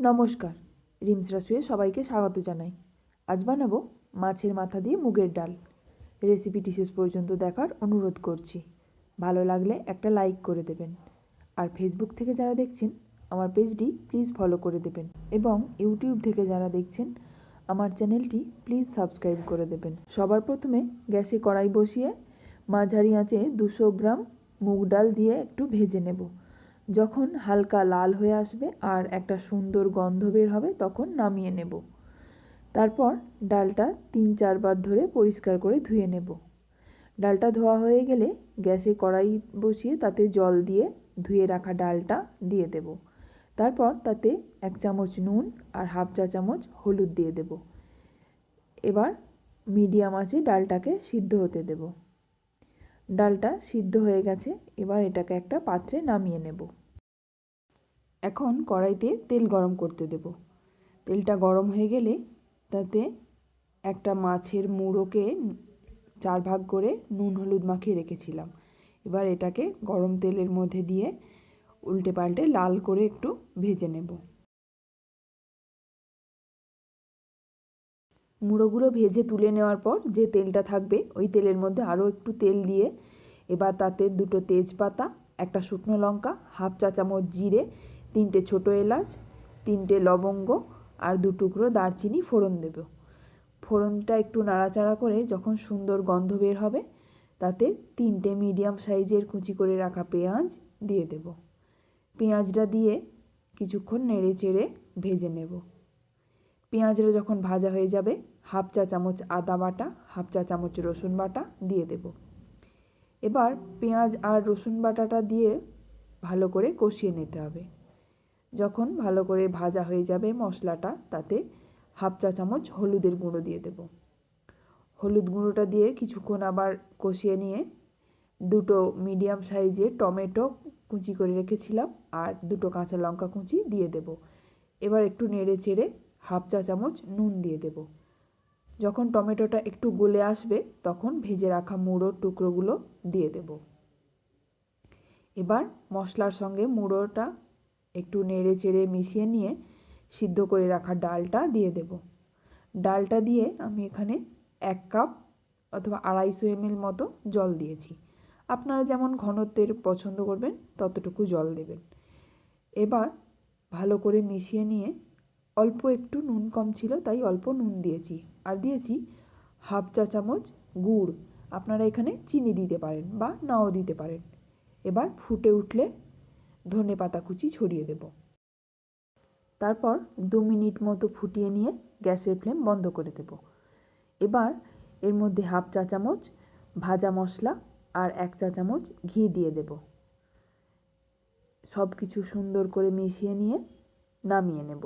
নমস্কার, রিমস রাসুয়ে সবাইকে স্বাগত জানাই। আজ বানাবো মাছের মাথা দিয়ে মুগের ডাল। রেসিপিটি শেষ পর্যন্ত দেখার অনুরোধ করছি। ভালো লাগলে একটা লাইক করে দেবেন। আর ফেসবুক থেকে যারা দেখছেন আমার পেজটি প্লিজ ফলো করে দেবেন, এবং ইউটিউব থেকে যারা দেখছেন আমার চ্যানেলটি প্লিজ সাবস্ক্রাইব করে দেবেন। সবার প্রথমে গ্যাসে কড়াই বসিয়ে মাঝারি আঁচে 200 গ্রাম মুগ ডাল দিয়ে একটু ভেজে নেব। যখন হালকা লাল হয়ে আসবে আর একটা সুন্দর গন্ধ বের হবে তখন নামিয়ে নেব। তারপর ডালটা 3-4 বার ধরে পরিষ্কার করে ধুয়ে নেব। ডালটা ধোয়া হয়ে গেলে গ্যাসে কড়াই বসিয়ে তাতে জল দিয়ে ধুয়ে রাখা ডালটা দিয়ে দেব। তারপর তাতে 1 চামচ নুন আর হাফ চা চামচ হলুদ দিয়ে দেব। এবার মিডিয়াম আঁচে ডালটাকে সিদ্ধ হতে দেব। ডালটা সিদ্ধ হয়ে গেছে, এবার এটাকে একটা পাত্রে নামিয়ে নেব। এখন কড়াইতে তেল গরম করতে দেব। তেলটা গরম হয়ে গেলে তাতে একটা মাছের মুড়োকে 4 ভাগ করে নুন হলুদ মাখিয়ে রেখেছিলাম। এবার এটাকে গরম তেলের মধ্যে দিয়ে উল্টে পাল্টে লাল করে একটু ভেজে নেব। মুড়োগুলো ভেজে তুলে নেওয়ার পর যে তেলটা থাকবে ওই তেলের মধ্যে আরও একটু তেল দিয়ে এবার তাতে 2টো তেজপাতা, একটা শুকনো লঙ্কা, হাফ চা চামচ জিরে, 3টে ছোটো এলাচ, 3টে লবঙ্গ আর 2 টুকরো দারচিনি ফোড়ন দেব। ফোড়নটা একটু নাড়াচাড়া করে যখন সুন্দর গন্ধ বের হবে তাতে 3টে মিডিয়াম সাইজের কুচি করে রাখা পেঁয়াজ দিয়ে দেব। পেঁয়াজটা দিয়ে কিছুক্ষণ নেড়ে চেড়ে ভেজে নেব। পেঁয়াজটা যখন ভাজা হয়ে যাবে হাফ চা চামচ আদা বাটা, হাফ চা চামচ রসুন বাটা দিয়ে দেব। এবার পেঁয়াজ আর রসুন বাটাটা দিয়ে ভালো করে কষিয়ে নিতে হবে। যখন ভালো করে ভাজা হয়ে যাবে মশলাটা তাতে হাফ চা চামচ হলুদের গুঁড়ো দিয়ে দেব। হলুদ গুঁড়োটা দিয়ে কিছুক্ষণ আবার কষিয়ে নিয়ে 2টো মিডিয়াম সাইজের টমেটো কুচি করে রেখেছিলাম আর 2টো কাঁচা লঙ্কা কুচি দিয়ে দেব। এবার একটু নেড়ে চেড়ে হাফ চা চামচ নুন দিয়ে দেব। যখন টমেটোটা একটু গলে আসবে তখন ভেজে রাখা মুড়োর টুকরোগুলো দিয়ে দেব। এবার মশলার সঙ্গে মুড়োটা একটু নেড়ে চেড়ে মিশিয়ে নিয়ে সিদ্ধ করে রাখা ডালটা দিয়ে দেব। ডালটা দিয়ে আমি এখানে 1 কাপ অথবা 250 ml মতো জল দিয়েছি। আপনারা যেমন ঘনত্বের পছন্দ করবেন ততটুকু জল দেবেন। এবার ভালো করে মিশিয়ে নিয়ে অল্প একটু নুন কম ছিল তাই অল্প নুন দিয়েছি, আর দিয়েছি হাফ চা চামচ গুড়। আপনারা এখানে চিনি দিতে পারেন বা নাও দিতে পারেন। এবার ফুটে উঠলে ধনেপাতা কুচি ছড়িয়ে দেব। তারপর 2 মিনিট মতো ফুটিয়ে নিয়ে গ্যাসের ফ্লেম বন্ধ করে দেব। এবার এর মধ্যে হাফ চা চামচ ভাজা মশলা আর 1 চা চামচ ঘি দিয়ে দেব। সব কিছু সুন্দর করে মিশিয়ে নিয়ে নামিয়ে নেব।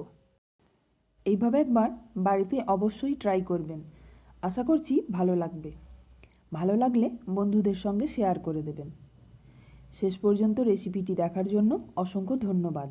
এইভাবে একবার বাড়িতে অবশ্যই ট্রাই করবেন। আশা করছি ভালো লাগবে। ভালো লাগলে বন্ধুদের সঙ্গে শেয়ার করে দেবেন। শেষ পর্যন্ত রেসিপিটি দেখার জন্য অসংখ্য ধন্যবাদ।